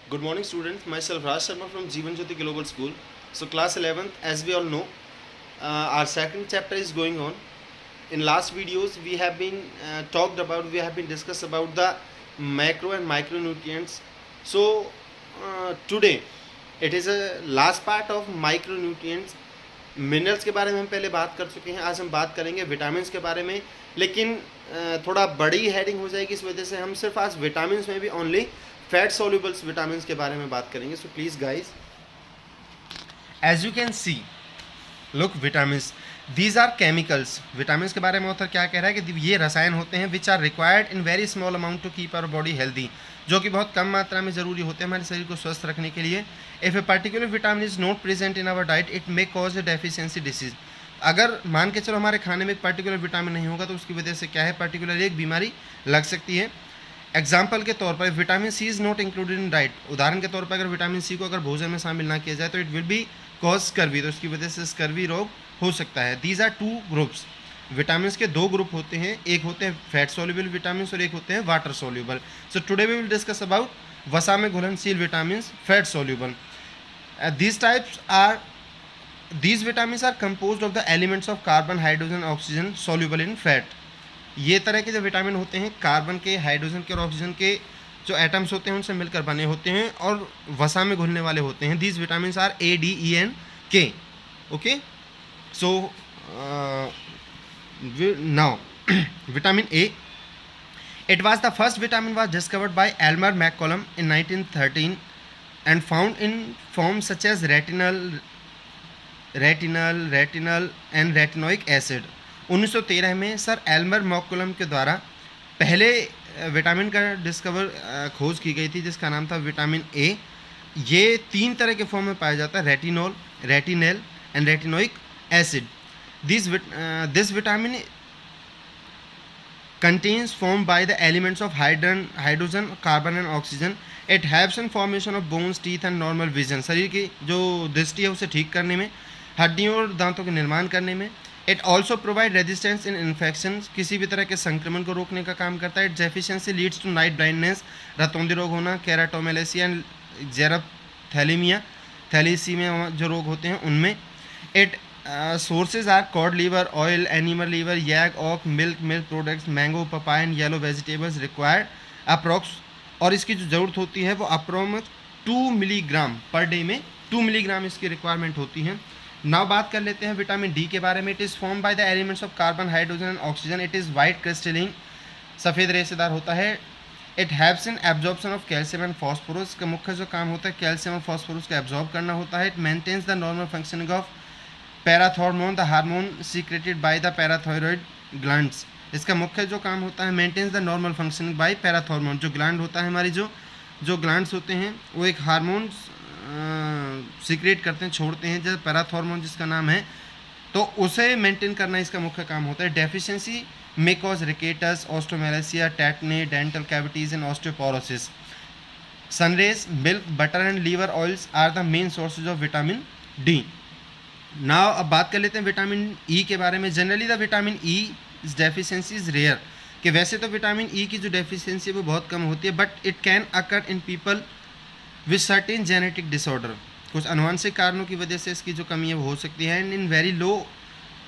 Good morning, students. Myself Raj Sharma from Jeevan Jyoti Global School. So, class 11th, as we all know, our second chapter is going on. In last videos, we have been discussed about the macro and micronutrients. So, today, it is a last part of micronutrients. Minerals के बारे में हम पहले बात कर चुके हैं. आज हम बात करेंगे विटामिन के बारे में, लेकिन थोड़ा बड़ी हेडिंग हो जाएगी, इस वजह से हम सिर्फ आज विटामिन में भी ओनली फैट सोल्यूबल्स विटामिन के बारे में बात करेंगे. So please guys, as you can see, look, vitamin these are chemicals. Vitamin के बारे में ऑथर क्या कह रहा है कि ये रसायन होते हैं which are required in very small amount to keep our body healthy, जो कि बहुत कम मात्रा में ज़रूरी होते हैं हमारे शरीर को स्वस्थ रखने के लिए. If a particular vitamin is not present in our diet it may cause a deficiency disease. अगर मान के चलो हमारे खाने में एक पर्टिकुलर विटामिन नहीं होगा तो उसकी वजह से क्या है, पर्टिकुलर एक बीमारी लग सकती है. एग्जाम्पल के तौर पर vitamin C is not included in diet, उदाहरण के तौर पर अगर विटामिन सी को अगर भोजन में शामिल ना किया जाए तो it will be cause scurvy, तो उसकी वजह से स्कर्वी रोग हो सकता है. These are two groups. Vitamin के दो ग्रुप होते हैं, एक होते हैं फैट सोल्यूबल विटामिन और एक होते हैं water soluble. So today we will discuss about वसा में घुलनशील vitamin, fat soluble. These vitamins are composed of the elements of carbon, hydrogen, oxygen soluble in fat. ये तरह के जो विटामिन होते हैं कार्बन के, हाइड्रोजन के और ऑक्सीजन के जो एटम्स होते हैं उनसे मिलकर बने होते हैं और वसा में घुलने वाले होते हैं. These vitamin are A, D, E and K. Okay, so now vitamin A, it was the first vitamin was discovered by Elmer McCollum in 1913 and found in forms such as retinal and retinoic acid. 1913 में sir Elmer मैककोलम के द्वारा पहले vitamin का खोज की गई थी जिसका नाम था विटामिन ए. ये 3 तरह के फॉर्म में पाया जाता है, retinol, retinal and retinoic acid. This vitamin contains formed by the elements of hydrogen, carbon and oxygen. It helps in formation of bones, teeth and normal vision. शरीर की जो दृष्टि है उसे ठीक करने में, हड्डियों और दांतों के निर्माण करने में. It also provide resistance in infections, किसी भी तरह के संक्रमण को रोकने का काम करता है. Its deficiency leads to night blindness, रतौंधी रोग होना, केराटोमेलेसिया एंड जेरप्थैलेमिया, थैलीसीमिया जो रोग होते हैं उनमें. It sources are cod liver oil, animal liver, yak, oak, milk products, mango, papaya and yellow vegetables required approx. और इसकी जो ज़रूरत होती है वो अप्रोक्स 2 मिलीग्राम पर डे में 2 मिलीग्राम इसकी रिक्वायरमेंट होती है. नाउ बात कर लेते हैं विटामिन डी के बारे में. It is form by the elements of carbon, hydrogen and oxygen. It is white crystalline, सफ़ेद रेशेदार होता है. It haves in absorption of calcium and phosphorus. का मुख्य जो काम होता है कैल्शियम और फॉस्फोरस का एब्जॉर्ब करना होता है. It maintains the normal functioning of parathormone, the hormone secreted by the parathyroid glands. इसका मुख्य जो काम होता है maintains the normal functioning by parathormone. जो ग्लैंड होता है हमारी जो ग्लैंड्स होते हैं वो एक हार्मोन सीक्रेट करते हैं, छोड़ते हैं, जैसे पैराथॉर्मोन जिसका नाम है, तो उसे मेंटेन करना इसका मुख्य काम होता है. Deficiency may cause rickets, osteomalacia, tetany, dental cavities and osteoporosis. Sunrays, milk, butter and liver oils are the main sources of vitamin D. Now अब बात कर लेते हैं विटामिन ई के बारे में. Generally the vitamin E is deficiency is rare, कि वैसे तो विटामिन ई की जो डेफिशिएंसी है वो बहुत कम होती है, but it can occur in people with certain genetic disorder. कुछ अनुवांशिक कारणों की वजह से इसकी जो कमी है वो हो सकती है. And in very low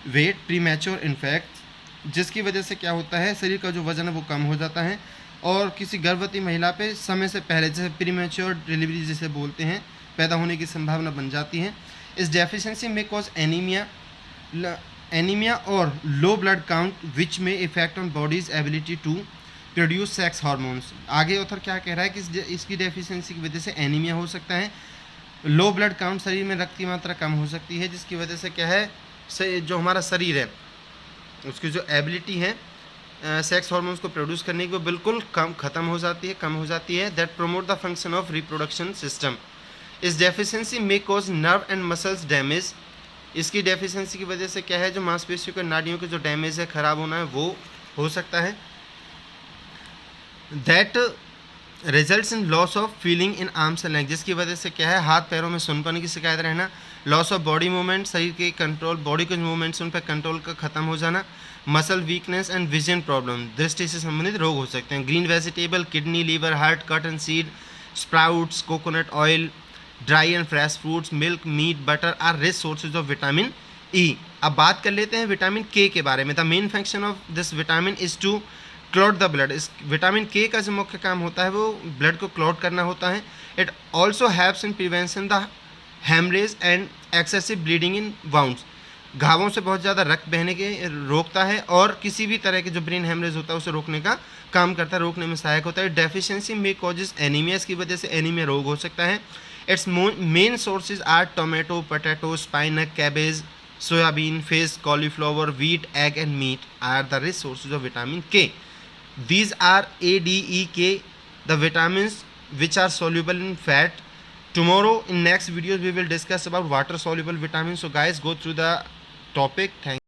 weight premature infant, जिसकी वजह से क्या होता है शरीर का जो वजन है वो कम हो जाता है और किसी गर्भवती महिला पे समय से पहले, जैसे प्रीमैच्योर डिलीवरी जिसे बोलते हैं, पैदा होने की संभावना बन जाती है. इस डेफिशिएंसी में कॉज एनीमिया और लो ब्लड काउंट विच में effect on body's ability to produce sex hormones. आगे ऑथर क्या कह रहा है कि इसकी डेफिशिएंसी की वजह से एनीमिया हो सकता है, लो ब्लड काउंट, शरीर में रक्त की मात्रा कम हो सकती है, जिसकी वजह से क्या है जो हमारा शरीर है उसकी जो एबिलिटी है सेक्स हार्मोन्स को प्रोड्यूस करने की वो बिल्कुल कम हो जाती है. That promote the function of reproduction system. इस डेफिशिएंसी में cause nerve and muscles damage. इसकी डेफिशिएंसी की वजह से क्या है जो मांसपेशियों के नाड़ियों के जो डैमेज है, ख़राब होना है, वो हो सकता है. That results in loss of feeling in arms and leg, जिसकी वजह से क्या है हाथ पैरों में सुनपन की शिकायत रहना. लॉस ऑफ बॉडी मूवमेंट, शरीर के कंट्रोल, बॉडी के मूवमेंट्स उन पर कंट्रोल का ख़त्म हो जाना. Muscle weakness and vision problem, दृष्टि से संबंधित रोग हो सकते हैं. Green vegetable, kidney, liver, heart, cut and seed, sprouts, coconut oil, dry and fresh fruits, milk, meat, butter are rich sources of vitamin E. अब बात कर लेते हैं विटामिन के बारे में. The main function of this vitamin is to clot the blood. इस vitamin K का जो मुख्य काम होता है वो ब्लड को क्लॉट करना होता है. It also helps in prevention the haemorrhage and excessive bleeding in wounds. घावों से बहुत ज़्यादा रक्त बहने के रोकता है और किसी भी तरह के जो ब्रेन हेमरेज होता है उसे रोकने का काम करता है, रोकने में सहायक होता है. डेफिशिएंसी में कॉजेज एनीमिया. इसकी वजह से एनीमिया रोग हो सकता है. Its main sources are tomato, potato, spinach, cabbage, soybean, fish, cauliflower, wheat, egg and meat are the rich sources of vitamin K. These are A, D, E, K, the vitamins which are soluble in fat. Tomorrow in next videos we will discuss about water soluble vitamins. So guys, go through the topic. Thank you.